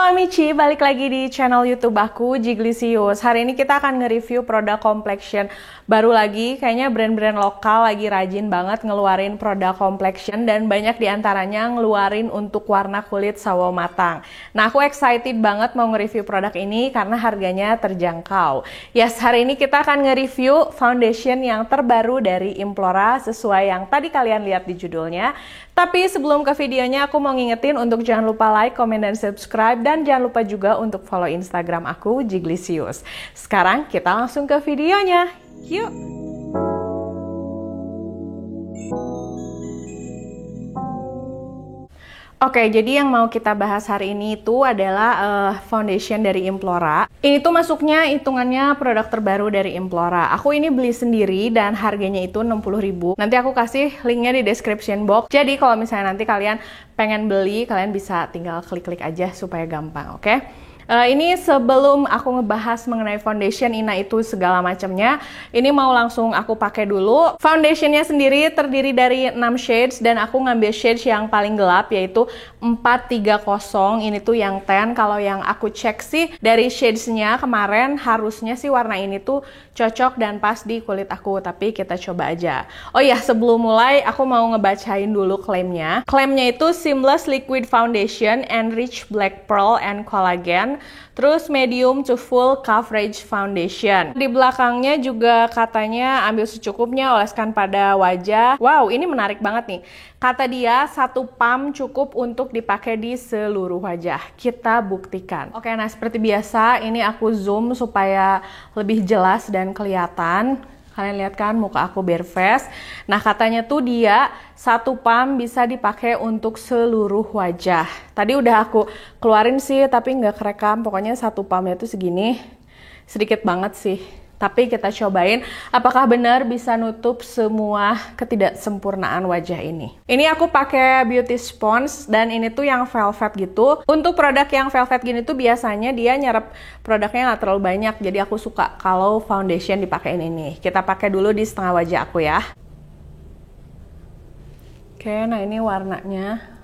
Halo Michi, balik lagi di channel YouTube aku, Jiglisius. Hari ini kita akan nge-review produk complexion baru lagi. Kayaknya brand-brand lokal lagi rajin banget ngeluarin produk complexion dan banyak diantaranya ngeluarin untuk warna kulit sawo matang. Nah, aku excited banget mau nge-review produk ini karena harganya terjangkau. Yes, hari ini kita akan nge-review foundation yang terbaru dari Implora sesuai yang tadi kalian lihat di judulnya. Tapi sebelum ke videonya, aku mau ngingetin untuk jangan lupa like, comment, dan subscribe. Dan jangan lupa juga untuk follow Instagram aku, Jiglisius. Sekarang kita langsung ke videonya. Yuk! Oke, jadi yang mau kita bahas hari ini itu adalah foundation dari Implora. Ini tuh masuknya hitungannya produk terbaru dari Implora. Aku ini beli sendiri dan harganya itu 60.000. Nanti aku kasih linknya di description box. Jadi kalau misalnya nanti kalian pengen beli, kalian bisa tinggal klik-klik aja supaya gampang, oke? Ini sebelum aku ngebahas mengenai foundation, Ina itu segala macamnya, ini mau langsung aku pakai dulu. Foundationnya sendiri terdiri dari 6 shades dan aku ngambil shades yang paling gelap yaitu 430. Ini tuh yang tan. Kalau yang aku cek sih dari shadesnya kemarin harusnya sih warna ini tuh cocok dan pas di kulit aku, tapi kita coba aja. Oh ya, sebelum mulai aku mau ngebacain dulu klaimnya. Klaimnya itu seamless liquid foundation, enriched black pearl and collagen. Terus medium to full coverage foundation. Di belakangnya juga katanya ambil secukupnya, oleskan pada wajah. Wow, ini menarik banget nih. Kata dia 1 pump cukup untuk dipakai di seluruh wajah. Kita buktikan. Oke, nah seperti biasa ini aku zoom supaya lebih jelas dan kelihatan. Kalian lihat kan muka aku bare face. Nah, katanya tuh dia 1 pump bisa dipakai untuk seluruh wajah. Tadi udah aku keluarin sih, tapi nggak kerekam. Pokoknya 1 pumpnya tuh segini. Sedikit banget sih. Tapi kita cobain apakah benar bisa nutup semua ketidaksempurnaan wajah ini. Ini aku pakai beauty sponge dan ini tuh yang velvet gitu. Untuk produk yang velvet gini tuh biasanya dia nyerap produknya nggak terlalu banyak. Jadi aku suka kalau foundation dipakein ini. Kita pakai dulu di setengah wajah aku ya. Oke, nah ini warnanya.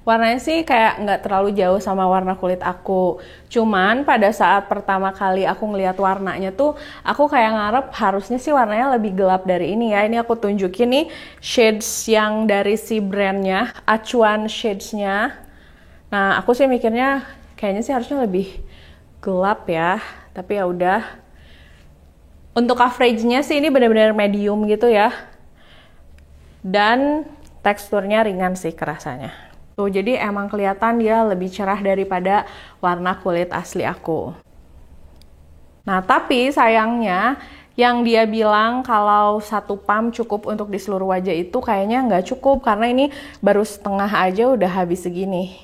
Warnanya sih kayak nggak terlalu jauh sama warna kulit aku. Cuman pada saat pertama kali aku ngeliat warnanya tuh, aku kayak ngarep harusnya sih warnanya lebih gelap dari ini ya. Ini aku tunjukin nih shades yang dari si brandnya, acuan shadesnya. Nah, aku sih mikirnya kayaknya sih harusnya lebih gelap ya. Tapi ya udah. Untuk coveragenya sih ini benar-benar medium gitu ya. Dan teksturnya ringan sih kerasanya. Tuh, jadi emang kelihatan dia lebih cerah daripada warna kulit asli aku. Nah, tapi sayangnya yang dia bilang kalau 1 pump cukup untuk di seluruh wajah itu kayaknya nggak cukup karena ini baru setengah aja udah habis segini.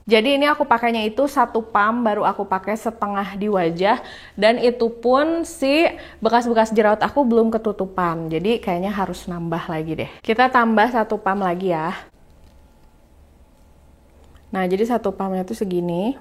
Jadi ini aku pakainya itu 1 pump baru aku pakai setengah di wajah dan itu pun si bekas-bekas jerawat aku belum ketutupan. Jadi kayaknya harus nambah lagi deh. Kita tambah 1 pump lagi ya. Nah, jadi 1 pumpnya tuh segini.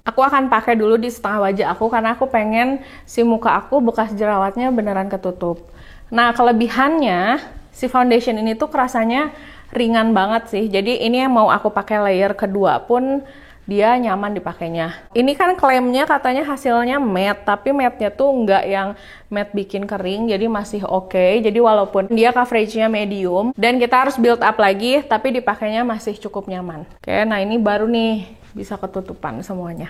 Aku akan pakai dulu di setengah wajah aku karena aku pengen si muka aku bekas jerawatnya beneran ketutup. Nah, kelebihannya si foundation ini tuh kerasanya ringan banget sih. Jadi ini yang mau aku pakai layer kedua pun dia nyaman dipakainya. Ini kan klaimnya katanya hasilnya matte, tapi matte-nya tuh nggak yang matte bikin kering, jadi masih oke. Jadi walaupun dia coveragenya medium, dan kita harus build up lagi, tapi dipakainya masih cukup nyaman. Oke, nah ini baru nih bisa ketutupan semuanya.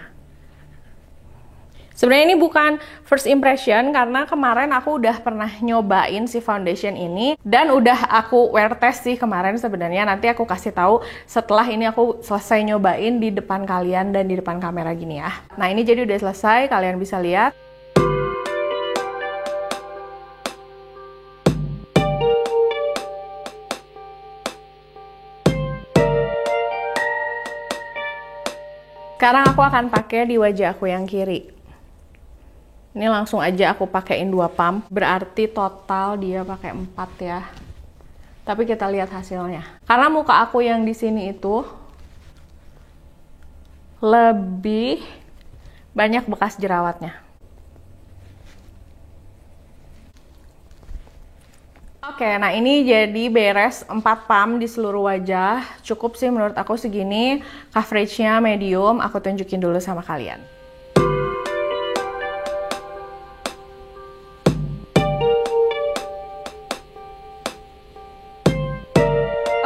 Sebenarnya ini bukan first impression karena kemarin aku udah pernah nyobain si foundation ini dan udah aku wear test sih kemarin sebenarnya. Nanti aku kasih tahu setelah ini aku selesai nyobain di depan kalian dan di depan kamera gini ya. Nah, ini jadi udah selesai, kalian bisa lihat. Sekarang aku akan pakai di wajah aku yang kiri. Ini langsung aja aku pakein 2 pump, berarti total dia pakai 4 ya. Tapi kita lihat hasilnya. Karena muka aku yang di sini itu lebih banyak bekas jerawatnya. Oke, nah ini jadi beres 4 pump di seluruh wajah. Cukup sih menurut aku segini. Coveragenya medium, aku tunjukin dulu sama kalian.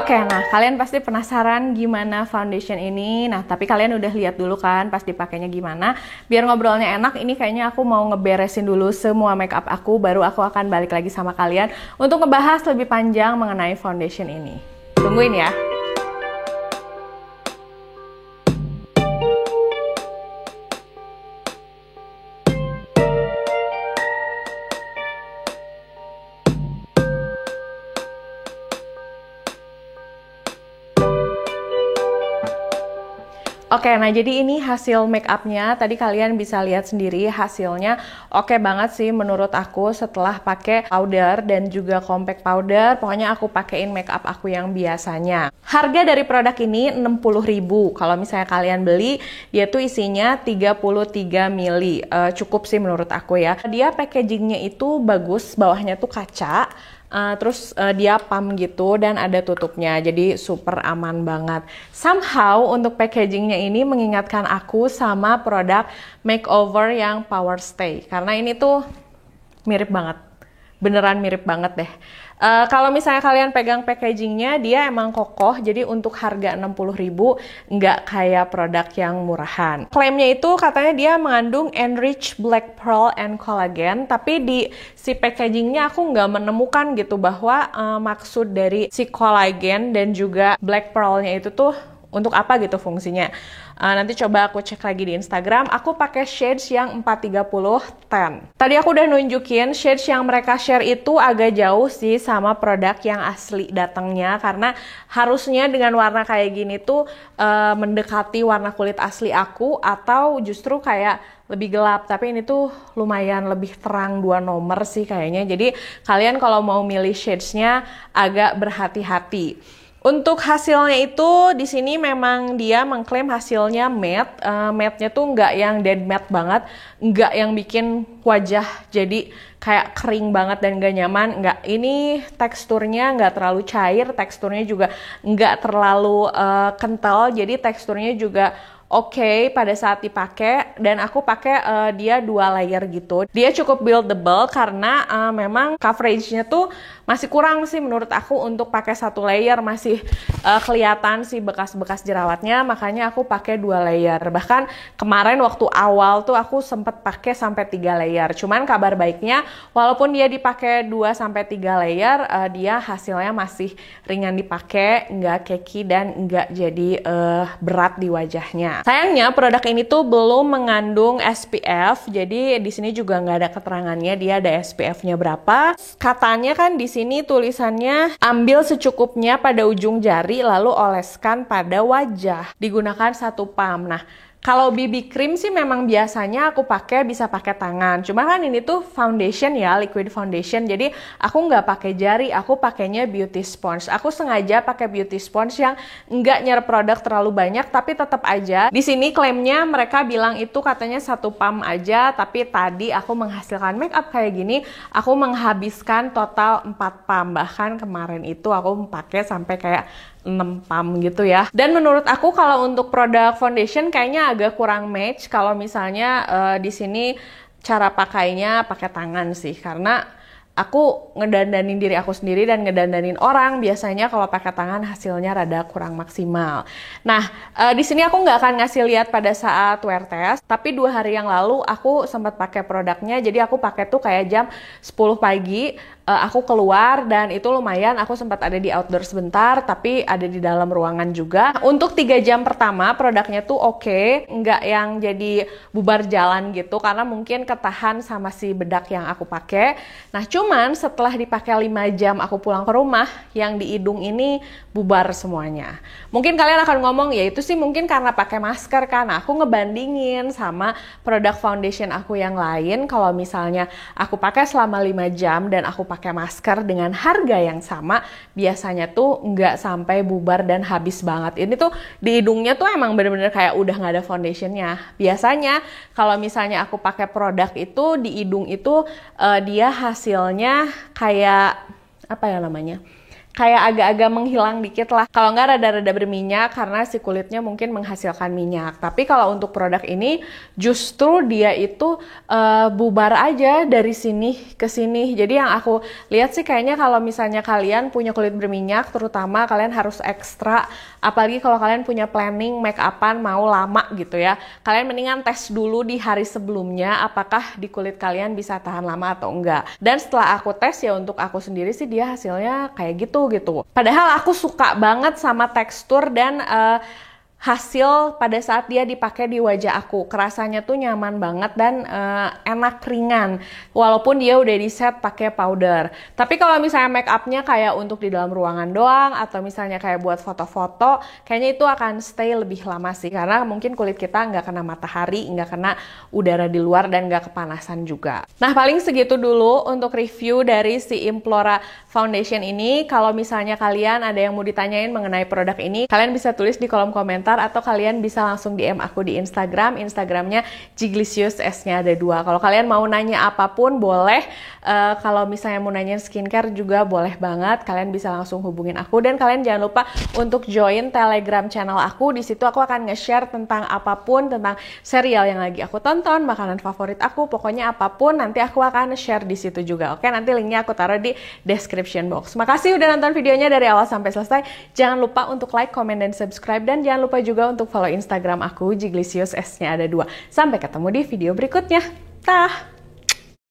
Oke, nah kalian pasti penasaran gimana foundation ini. Nah, tapi kalian udah lihat dulu kan pas dipakainya gimana. Biar ngobrolnya enak, ini kayaknya aku mau ngeberesin dulu semua makeup aku, baru aku akan balik lagi sama kalian untuk ngebahas lebih panjang mengenai foundation ini. Tungguin ya. Oke, nah jadi ini hasil make upnya. Tadi kalian bisa lihat sendiri hasilnya oke banget sih menurut aku setelah pakai powder dan juga compact powder. Pokoknya aku pakein make up aku yang biasanya. Harga dari produk ini 60.000. Kalau misalnya kalian beli, dia tuh isinya 33 ml. Cukup sih menurut aku ya. Dia packagingnya itu bagus, bawahnya tuh kaca. Terus dia pump gitu dan ada tutupnya, jadi super aman banget. Somehow untuk packagingnya ini mengingatkan aku sama produk makeover yang Power Stay, karena ini tuh mirip banget, beneran mirip banget deh. Kalau misalnya kalian pegang packagingnya, dia emang kokoh, jadi untuk harga 60.000 nggak kayak produk yang murahan. Klaimnya itu katanya dia mengandung enriched black pearl and collagen, tapi di si packagingnya aku nggak menemukan gitu bahwa maksud dari si collagen dan juga black pearlnya itu tuh untuk apa gitu fungsinya. Nanti coba aku cek lagi di Instagram. Aku pakai shades yang 430 10. Tadi aku udah nunjukin shades yang mereka share itu agak jauh sih sama produk yang asli datangnya, karena harusnya dengan warna kayak gini tuh mendekati warna kulit asli aku atau justru kayak lebih gelap, tapi ini tuh lumayan lebih terang 2 nomor sih kayaknya. Jadi kalian kalau mau milih shades-nya agak berhati-hati. Untuk hasilnya itu di sini memang dia mengklaim hasilnya matte. Matte-nya tuh nggak yang dead matte banget, nggak yang bikin wajah jadi kayak kering banget dan nggak nyaman. Nggak, ini teksturnya nggak terlalu cair, teksturnya juga nggak terlalu kental, jadi teksturnya juga oke pada saat dipakai, dan aku pakai dia 2 layer gitu. Dia cukup buildable karena memang coveragenya tuh masih kurang sih menurut aku untuk pakai 1 layer, masih kelihatan sih bekas-bekas jerawatnya, makanya aku pakai 2 layer. Bahkan kemarin waktu awal tuh aku sempet pakai sampai 3 layer. Cuman kabar baiknya walaupun dia dipakai 2 sampai 3 layer, dia hasilnya masih ringan dipakai, nggak cakey dan nggak jadi berat di wajahnya. Sayangnya produk ini tuh belum mengandung SPF, jadi di sini juga nggak ada keterangannya dia ada SPF-nya berapa. Katanya kan di sini tulisannya ambil secukupnya pada ujung jari lalu oleskan pada wajah. Digunakan 1 pump. Nah, kalau BB cream sih memang biasanya aku pakai bisa pakai tangan. Cuma kan ini tuh foundation ya, liquid foundation. Jadi aku nggak pakai jari, aku pakainya beauty sponge. Aku sengaja pakai beauty sponge yang nggak nyerap produk terlalu banyak, tapi tetap aja. Di sini klaimnya mereka bilang itu katanya 1 pump aja, tapi tadi aku menghasilkan make up kayak gini, aku menghabiskan total 4 pump. Bahkan kemarin itu aku pakai sampai kayak 6 pump gitu ya. Dan menurut aku kalau untuk produk foundation kayaknya agak kurang match kalau misalnya di sini cara pakainya pakai tangan sih, karena aku ngedandanin diri aku sendiri dan ngedandanin orang biasanya kalau pakai tangan hasilnya rada kurang maksimal. Nah, di sini aku nggak akan ngasih lihat pada saat wear test, tapi 2 hari yang lalu aku sempat pakai produknya. Jadi aku pakai tuh kayak jam 10 pagi. Aku keluar dan itu lumayan, aku sempat ada di outdoor sebentar, tapi ada di dalam ruangan juga. Untuk 3 jam pertama produknya tuh oke, nggak yang jadi bubar jalan gitu, karena mungkin ketahan sama si bedak yang aku pakai. Nah, cuman setelah dipakai 5 jam aku pulang ke rumah, yang di hidung ini bubar semuanya. Mungkin kalian akan ngomong, ya itu sih mungkin karena pakai masker kan. Nah, aku ngebandingin sama produk foundation aku yang lain, kalau misalnya aku pakai selama 5 jam dan aku pakai masker dengan harga yang sama, biasanya tuh nggak sampai bubar dan habis banget. Ini tuh di hidungnya tuh emang bener-bener kayak udah nggak ada foundationnya. Biasanya kalau misalnya aku pakai produk itu di hidung itu dia hasilnya kayak apa ya namanya, kayak agak-agak menghilang dikit lah. Kalau nggak rada-rada berminyak karena si kulitnya mungkin menghasilkan minyak. Tapi kalau untuk produk ini justru dia itu bubar aja dari sini ke sini. Jadi yang aku lihat sih kayaknya kalau misalnya kalian punya kulit berminyak, terutama kalian harus ekstra. Apalagi kalau kalian punya planning make upan mau lama gitu ya. Kalian mendingan tes dulu di hari sebelumnya apakah di kulit kalian bisa tahan lama atau enggak. Dan setelah aku tes ya untuk aku sendiri sih dia hasilnya kayak gitu. Padahal aku suka banget sama tekstur dan hasil pada saat dia dipakai di wajah aku. Kerasanya tuh nyaman banget dan enak ringan. Walaupun dia udah di set pakai powder. Tapi kalau misalnya make upnya kayak untuk di dalam ruangan doang atau misalnya kayak buat foto-foto, kayaknya itu akan stay lebih lama sih. Karena mungkin kulit kita nggak kena matahari, nggak kena udara di luar dan nggak kepanasan juga. Nah paling segitu dulu untuk review dari si Implora Foundation ini. Kalau misalnya kalian ada yang mau ditanyain mengenai produk ini, kalian bisa tulis di kolom komentar atau kalian bisa langsung DM aku di Instagram. Instagramnya Jiglicious, S-nya ada 2. Kalau kalian mau nanya apapun boleh. Kalau misalnya mau nanya skincare juga boleh banget. Kalian bisa langsung hubungin aku dan kalian jangan lupa untuk join Telegram channel aku. Di situ aku akan nge-share tentang apapun, tentang serial yang lagi aku tonton, makanan favorit aku, pokoknya apapun nanti aku akan share di situ juga. Oke, nanti linknya aku taruh di description box. Makasih udah nonton videonya dari awal sampai selesai. Jangan lupa untuk like, comment, dan subscribe dan jangan lupa juga untuk follow Instagram aku, Jiglicious, S-nya ada 2. Sampai ketemu di video berikutnya. Tah!